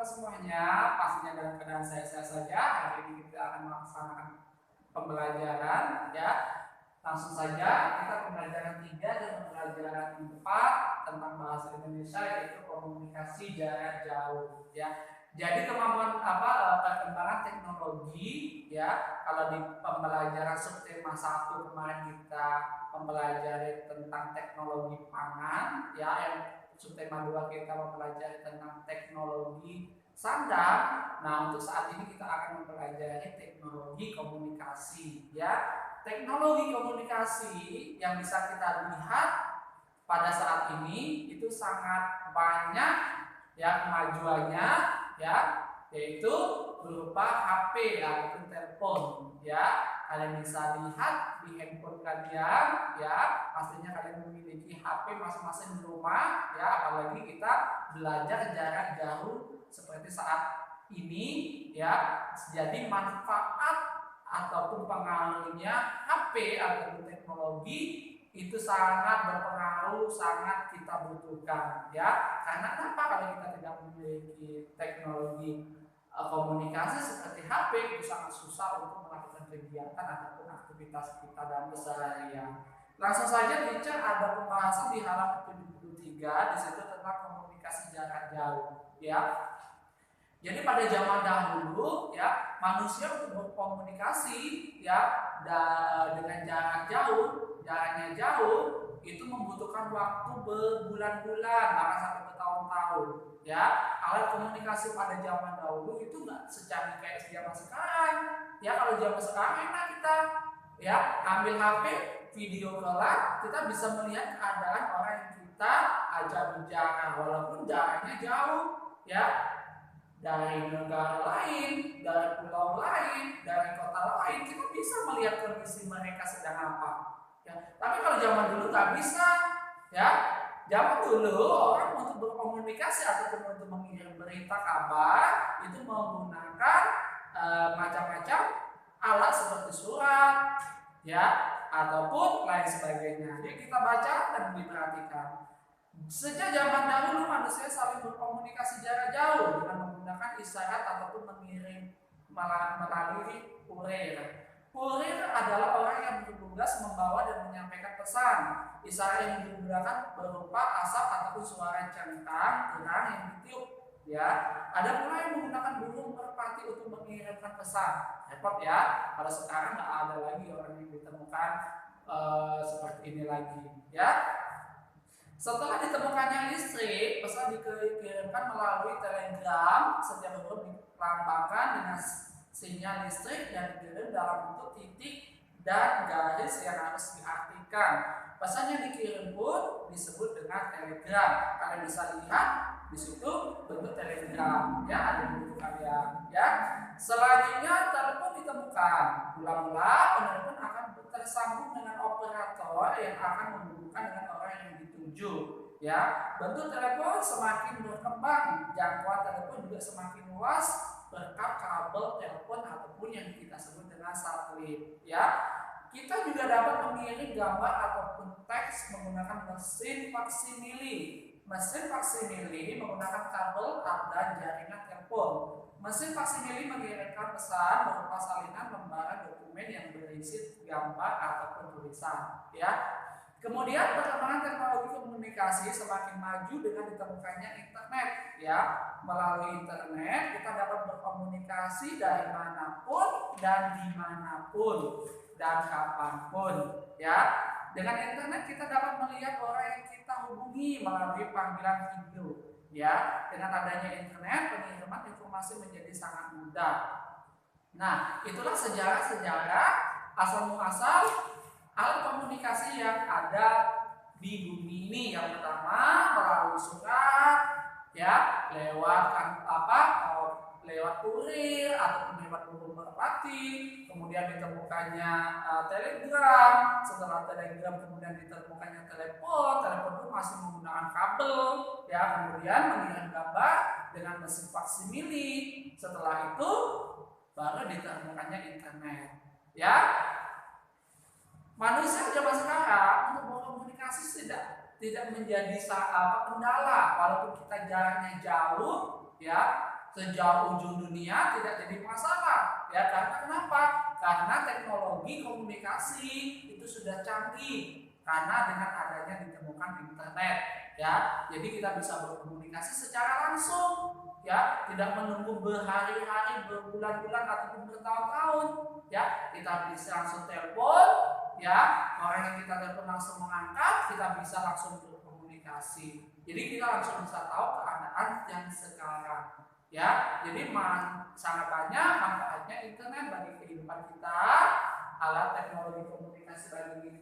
teman-teman semuanya, pastinya dalam keadaan sehat-sehat saja. Hari ini kita akan melaksanakan pembelajaran ya. Langsung saja kita pembelajaran 3 dan pembelajaran 4 tentang bahasa Indonesia, yaitu komunikasi jarak jauh ya. Jadi kemampuan perkembangan teknologi ya. Kalau di pembelajaran subtema 1 kemarin kita mempelajari tentang teknologi pangan ya, yang subtema 2 kita mempelajari tentang teknologi sandang. Nah, untuk saat ini kita akan mempelajari teknologi komunikasi ya. Teknologi komunikasi yang bisa kita lihat pada saat ini itu sangat banyak ya kemajuannya ya, yaitu berupa HP ataupun telepon ya. Kalian bisa lihat di handphone kalian ya, pastinya kalian memiliki HP masing-masing di rumah ya, apalagi kita belajar jarak jauh seperti saat ini ya. Jadi manfaat ataupun pengaruhnya HP ataupun teknologi itu sangat berpengaruh, sangat kita butuhkan ya. Karena apa? Kalau kita tidak memiliki teknologi komunikasi seperti HP, itu sangat susah untuk melakukan kegiatan ataupun aktivitas kita dalam keseharian. Langsung saja teacher ada pembahasan di halaman 73 di situ tentang komunikasi jarak jauh ya. Jadi pada zaman dahulu ya, manusia untuk berkomunikasi ya dengan jaraknya jauh itu membutuhkan waktu berbulan-bulan bahkan sampai bertahun-tahun ya. Alat komunikasi pada zaman dahulu itu nggak secanggih kayak zaman sekarang ya. Kalau zaman sekarang enak kita ya ambil HP, video call, kita bisa melihat keadaan orang yang kita ajak bicara walaupun jaraknya jauh ya, dari negara lain, dari pulau lain, dari kota lain, kita bisa melihat kondisi mereka sedang apa ya. Tapi kalau zaman dulu nggak bisa ya. Zaman dulu orang untuk berkomunikasi ataupun untuk mengirim berita kabar itu menggunakan macam-macam alat seperti surat ya ataupun lain sebagainya. Jadi kita baca dan diperhatikan. Sejak zaman dahulu manusia saling berkomunikasi jarak jauh dengan menggunakan isyarat ataupun mengirim melalui kurir. Kurir adalah orang yang bertugas membawa dan menyampaikan pesan. Isyarat yang digunakan berupa asap ataupun suara centang, terang yang ditiup. Ya, ada pula yang menggunakan burung merpati untuk mengirimkan pesan. Repot ya, kalau sekarang nggak ada lagi orang yang ditemukan seperti ini lagi. Ya. Setelah ditemukannya listrik, pesan dikirimkan melalui telegram. Setiap huruf dilambangkan dengan sinyal listrik dan dikirim dalam bentuk titik dan garis yang harus diartikan. Pesan yang dikirim pun disebut dengan telegram. Kalian bisa lihat di situ bentuk telegram ya, ada di buku kalian ya. Selanjutnya telepon ditemukan. Mula-mula penelepon akan tersambung dengan operator yang akan menghubungkan dengan orang yang dituju ya. Bentuk telepon semakin berkembang, jangkauan telepon juga semakin luas berkat kabel telepon ataupun yang kita sebut dengan satelit ya. Kita juga dapat mengirim gambar ataupun teks menggunakan mesin faksimili. Mesin faksimili menggunakan kabel dan jaringan telepon. Mesin faksimili mengirimkan pesan berupa salinan lembaran dokumen yang berisi gambar ataupun tulisan ya. Kemudian perkembangan teknologi komunikasi semakin maju dengan ditemukannya internet ya. Melalui internet kita dapat berkomunikasi dari manapun dan dimanapun dan kapanpun ya. Dengan internet kita dapat melihat orang yang kita hubungi melalui panggilan video ya. Dengan adanya internet pengiriman informasi menjadi sangat mudah. Nah, itulah sejarah-sejarah asal muasal alat komunikasi yang ada di bumi ini. Yang pertama melalui surat ya, lewat kurir ataupun lewat burung merpati. Kemudian ditemukannya telegram. Setelah telegram kemudian ditemukannya telepon. Telepon itu masih menggunakan kabel ya. Kemudian mengirim gambar dengan mesin faksimili. Setelah itu baru ditemukannya internet ya. Manusia zaman sekarang untuk berkomunikasi tidak menjadi kendala walaupun kita jaraknya jauh ya. sejauh ujung dunia tidak jadi masalah ya. Karena kenapa? Karena teknologi komunikasi itu sudah canggih karena dengan adanya ditemukan internet ya. Jadi kita bisa berkomunikasi secara langsung ya, tidak menunggu berhari-hari, berbulan-bulan ataupun bertahun-tahun ya. Kita bisa langsung telepon ya, orang yang kita telepon langsung mengangkat, kita bisa langsung berkomunikasi. Jadi kita langsung bisa tahu keadaan yang sekarang ya. Jadi sangat banyak manfaatnya internet bagi kehidupan kita, alat teknologi komunikasi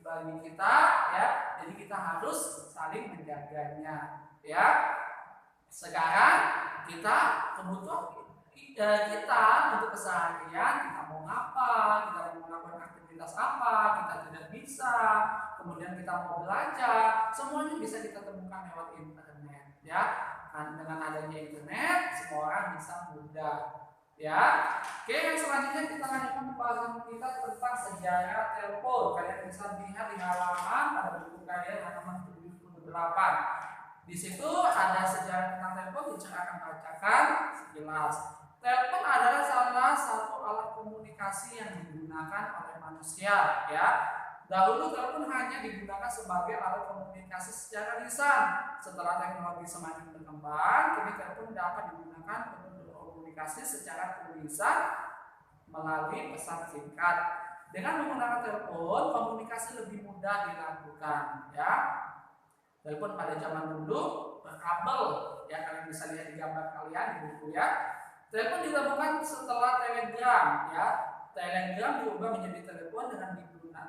bagi kita ya. Jadi kita harus saling menjaganya ya. Sekarang kita kebutuhan kita untuk keseharian, kita mau ngapa, kita mau melakukan aktivitas apa, kita tidak bisa, kemudian kita mau belajar, semuanya bisa kita temukan lewat internet ya. Dan dengan adanya internet semua orang bisa mudah ya. Oke, yang selanjutnya kita lanjutkan pembahasan kita tentang sejarah telepon. Kalian bisa lihat di halaman pada buku kalian halaman 78. Di situ ada sejarah tentang telepon, yang akan bacakan sekilas. Telepon adalah salah satu alat komunikasi yang digunakan oleh manusia ya. Dahulu telepon hanya digunakan sebagai alat komunikasi secara lisan. Setelah teknologi semakin berkembang, kini telepon dapat digunakan untuk berkomunikasi secara tulisan melalui pesan singkat. Dengan menggunakan telepon, komunikasi lebih mudah dilakukan ya. Telepon pada zaman dulu berkabel ya, kalian bisa lihat di gambar kalian di buku ya. Telepon ditemukan setelah telegram ya. Telegram diubah menjadi telepon dengan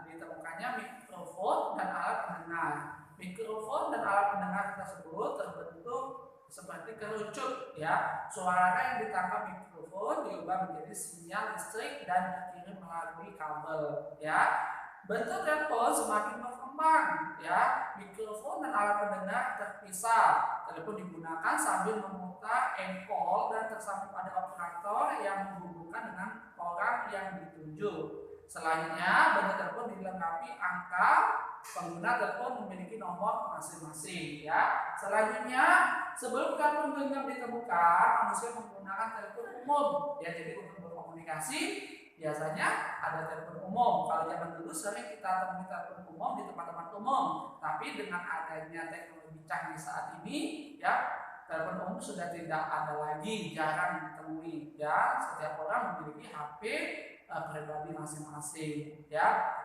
ditemukannya mikrofon dan alat pendengar. Mikrofon dan alat pendengar tersebut terbentuk seperti kerucut ya. Suara yang ditangkap mikrofon diubah menjadi sinyal listrik dan dikirim melalui kabel ya. Bentuk telepon semakin berkembang ya. Mikrofon dan alat pendengar terpisah. Telepon digunakan sambil memutar enkol dan tersambung pada operator yang menghubungkan dengan orang yang dituju. Selanjutnya, bentuk telepon dilengkapi angka. Pengguna telepon memiliki nomor masing-masing ya. Selanjutnya, sebelum telepon genggam ditemukan, manusia menggunakan telepon umum ya. Jadi untuk berkomunikasi biasanya ada telepon umum. Kalau zaman dulu sering kita temui telepon umum di tempat-tempat umum. Tapi dengan adanya teknologi canggih saat ini ya, telepon umum sudah tidak ada lagi, jarang ditemui ya. Setiap orang memiliki HP pribadi masing-masing ya.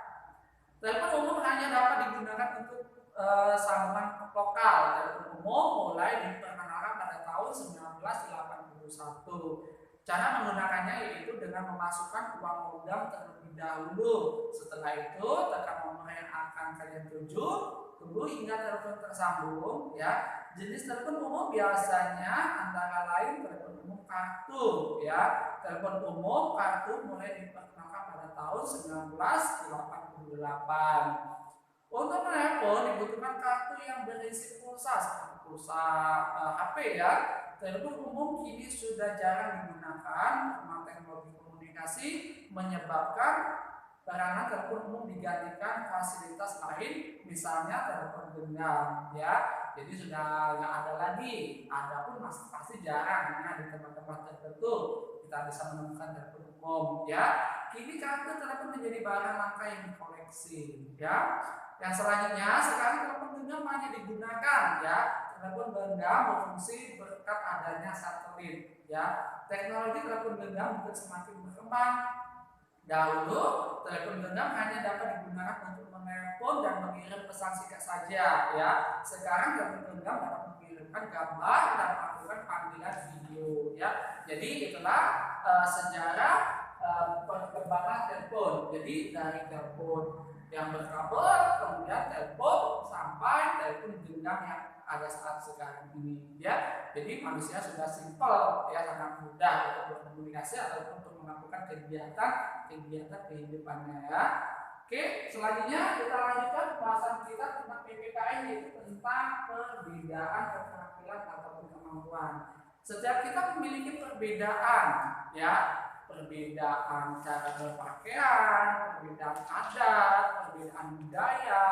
Telepon umum hanya dapat digunakan untuk sambungan lokal. Telepon umum mulai diperkenalkan pada tahun 1981. Cara menggunakannya yaitu dengan memasukkan uang logam terlebih dahulu. Setelah itu tekan nomor yang akan kalian tuju, tunggu hingga telepon tersambung ya. Jenis telepon umum biasanya antara lain telepon umum kartu ya. Telepon umum kartu mulai diperkenalkan pada tahun 1988. Untuk telepon dibutuhkan kartu yang berisi pulsa seperti pulsa HP ya. Telepon umum kini sudah jarang digunakan karena teknologi komunikasi menyebabkan peranan telepon umum digantikan fasilitas lain, misalnya telepon genggam ya. Jadi sudah nggak ada lagi. Adapun pasti jarang ya, di tempat-tempat tertentu kita bisa menemukan telepon umum ya. Kini kartu telepon menjadi barang langka yang dikoleksi ya. Yang selanjutnya, sekarang telepon genggam hanya digunakan ya. Telepon genggam berfungsi berkat adanya satelit ya. Teknologi telepon genggam juga semakin berkembang. Dahulu telepon genggam hanya dapat digunakan untuk menelepon dan mengirim pesan singkat saja ya. Sekarang telepon genggam dapat mengirimkan gambar dan melakukan panggilan video ya. Jadi itulah sejarah perkembangan telepon. Jadi dari telepon yang berkabel, kemudian telepon sampai telepon genggam yang ada saat sekarang ini ya. Jadi manusia sudah simpel ya, sangat mudah untuk berkomunikasi ataupun untuk melakukan kegiatan kehidupannya ya. Oke, selanjutnya kita lanjutkan pembahasan kita tentang PPKN, yaitu tentang perbedaan keterampilan ataupun kemampuan. Setiap kita memiliki perbedaan ya. Perbedaan cara berpakaian, perbedaan adat, perbedaan budaya,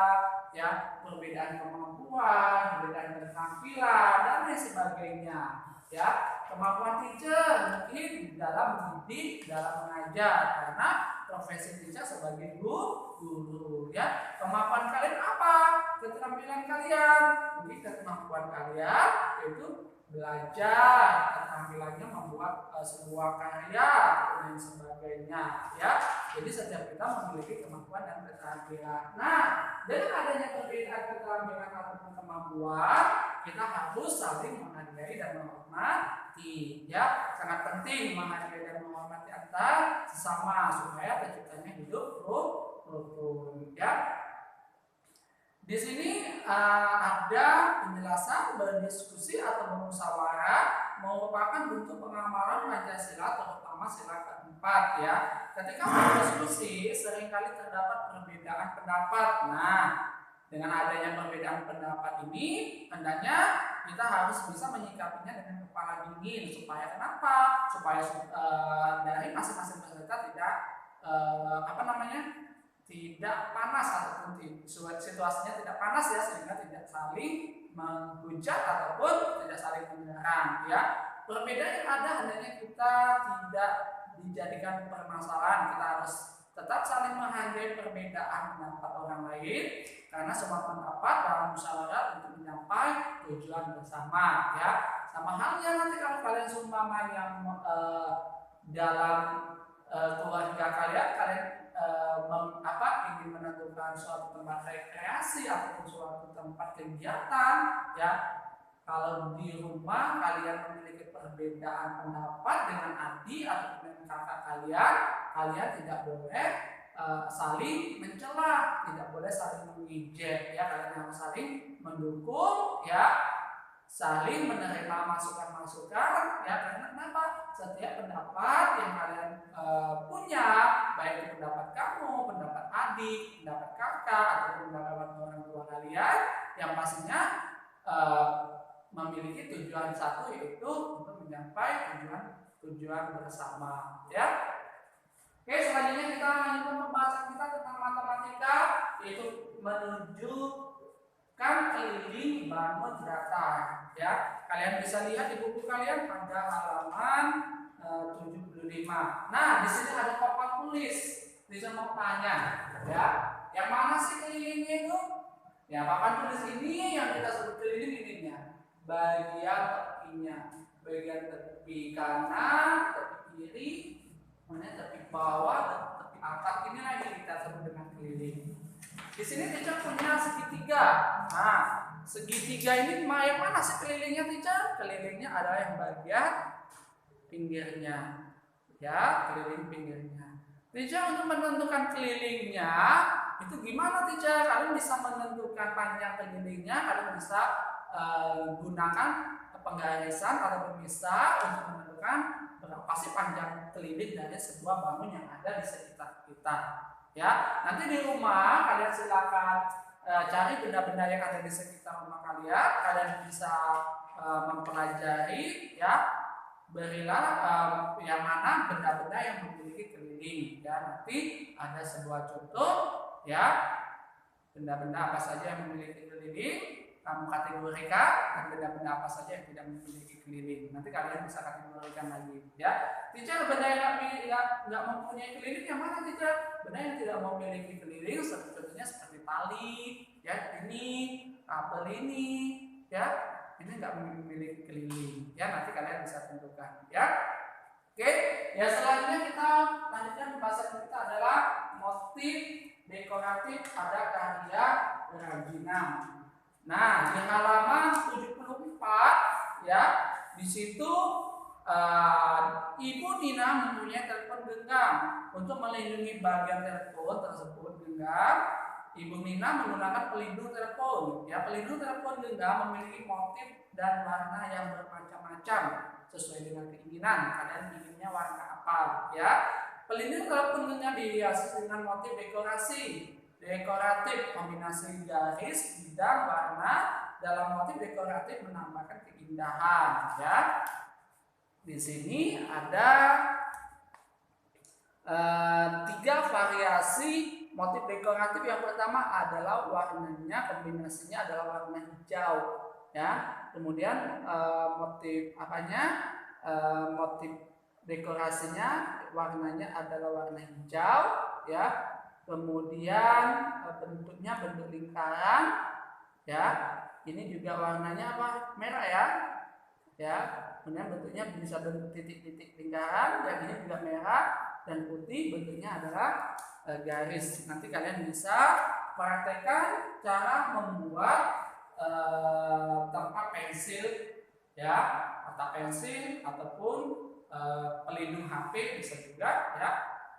ya, perbedaan kemampuan kemampuan, memberikan keterampilan dan lain sebagainya. Ya, kemampuan teacher mungkin dalam mendidik, dalam mengajar, karena profesi teacher sebagai guru. Ya, kemampuan kalian apa? Keterampilan kalian, mungkin kemampuan kalian yaitu belajar, keterampilannya membuat sebuah karya dan sebagainya. Ya, jadi setiap kita memiliki kemampuan dan keterampilan. Nah, dengan adanya perbedaan keterampilan ataupun kemampuan, kita harus saling menghargai dan menghormati. Ya, sangat penting menghargai dan menghormati antar sesama supaya terciptanya hidup rukun. Ya, di sini ada penjelasan berdiskusi atau bermusyawarah merupakan bentuk pengamalan Pancasila terutama sila keempat. Ya, ketika berdiskusi seringkali terdapat perbedaan pendapat. Nah, dengan adanya perbedaan pendapat ini, hendaknya kita harus bisa menyikapinya dengan kepala dingin. Supaya kenapa? Supaya dari masing-masing peserta tidak tidak panas ataupun situasinya tidak panas ya, sehingga tidak saling menghujat ataupun tidak saling menyerang. Ya, perbedaan yang ada hendaknya kita tidak dijadikan permasalahan. Kita harus tetap saling menghargai perbedaan pendapat orang lain, karena semua pendapat dalam musyawarah untuk mencapai tujuan bersama. Ya, sama halnya nanti kalau kalian seumpama yang dalam keluarga kalian ingin menentukan suatu tempat rekreasi ataupun suatu tempat kegiatan. Ya, kalau di rumah kalian memiliki perbedaan pendapat dengan adik atau dengan kakak kalian tidak boleh saling mencela, tidak boleh saling mengejek. Ya, kalian harus saling mendukung. Ya, saling menerima masukan-masukan. Ya, karena kenapa? Setiap pendapat yang kalian punya, baik itu pendapat kamu, pendapat adik, pendapat kakak, ataupun pendapat orang tua kalian, yang pastinya memiliki tujuan satu, yaitu untuk mencapai tujuan bersama. Ya. Oke, selanjutnya kita lanjutkan pembahasan kita tentang matematika, yaitu menunjukkan keliling bangun datar. Ya, kalian bisa lihat di buku kalian pada halaman 75. Nah, di sini ada papan tulis. Bisa mau tanya, ya, yang mana sih kelilingnya itu? Ya, papan tulis ini yang kita sebut keliling ininya. Bagian tepinya, bagian tepi kanan, tepi kiri, mana tepi bawah, dan tepi atas. Ini lagi kita sebut dengan keliling. Di sini teacher punya segitiga. Nah, segitiga ini yang mana sih kelilingnya teacher? Kelilingnya adalah yang bagian pinggirnya. Ya, keliling pinggirnya. Teacher, untuk menentukan kelilingnya itu gimana teacher? Kalian bisa menentukan panjang kelilingnya. Kalian bisa gunakan penggarisan atau pemisah untuk menentukan berapa sih panjang keliling dari sebuah bangun yang ada di sekitar kita. Ya, nanti di rumah kalian silakan cari benda-benda yang ada di sekitar rumah kalian. Kalian bisa mempelajari. Ya, berilah yang mana benda-benda yang memiliki keliling. Ya, nanti ada sebuah contoh. Ya, benda-benda apa saja yang memiliki keliling, kamu kategorikan, dan benda-benda apa saja yang tidak memiliki keliling. Nanti kalian bisa kategorikan lagi. Ya, teacher, benda yang nggak mempunyai keliling yang mana teacher? Benda yang tidak memiliki keliling contohnya seperti tali, ya, ini kabel ini, ya, ini nggak memiliki keliling. Ya, nanti kalian bisa tentukan. Ya, oke. Ya, selanjutnya kita lanjutkan pembahasan kita adalah motif dekoratif pada karya kerajinan. Nah, di halaman 74, ya, di situ Ibu Nina mempunyai telepon genggam. Untuk melindungi bagian telepon tersebut genggam, Ibu Nina menggunakan pelindung telepon. Ya, pelindung telepon genggam memiliki motif dan warna yang bermacam-macam sesuai dengan keinginan. Kalian inginnya warna apa? Ya, pelindung telepon genggam dihiasi dengan motif dekoratif, kombinasi garis, bidang, warna dalam motif dekoratif menambahkan keindahan. Ya, di sini ada 3 variasi motif dekoratif yang pertama adalah warnanya, kombinasinya adalah warna hijau, ya. Kemudian motif apanya? Motif dekorasinya warnanya adalah warna hijau, ya. Kemudian bentuknya bentuk lingkaran, ya. Ini juga warnanya apa? Merah, ya. Ya. Kemudian bentuknya bisa bentuk titik-titik lingkaran, yang ini juga merah dan putih, bentuknya adalah garis. Nanti kalian bisa praktekkan cara membuat tempat pensil, ya, mata pensil ataupun pelindung HP bisa juga, ya.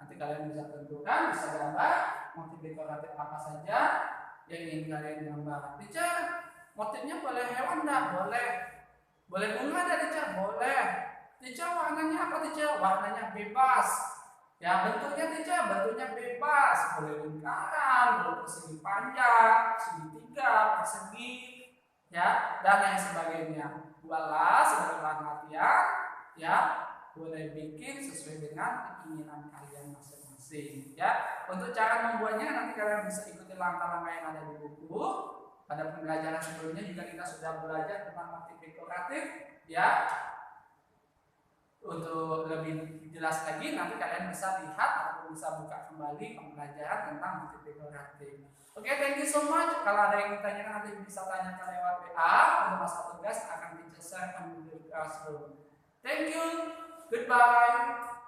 Nanti kalian bisa tentukan, bisa gambar motif dekoratif apa saja yang ingin kalian gambar. Teacher, motifnya boleh hewan enggak? Boleh. Boleh bunga enggak, teacher? Boleh. Teacher, warnanya apa, teacher? Warnanya bebas. Ya, bentuknya teacher, bentuknya bebas. Boleh lingkaran, boleh persegi panjang, segitiga, persegi, ya, dan lain sebagainya. Buatlah sebagai bahan latihan, ya. Boleh bikin sesuai dengan keinginan kalian masing-masing, ya. Untuk cara membuatnya nanti kalian bisa ikuti langkah-langkah yang ada di buku. Pada pembelajaran sebelumnya juga kita sudah belajar tentang motif dekoratif, ya. Untuk lebih jelas lagi nanti kalian bisa lihat atau bisa buka kembali pembelajaran tentang motif dekoratif. Oke, thank you so much. Kalau ada yang bertanya nanti bisa tanyakan lewat WA untuk masalah tugas akan teacher share on Google Classroom. Thank you. Goodbye.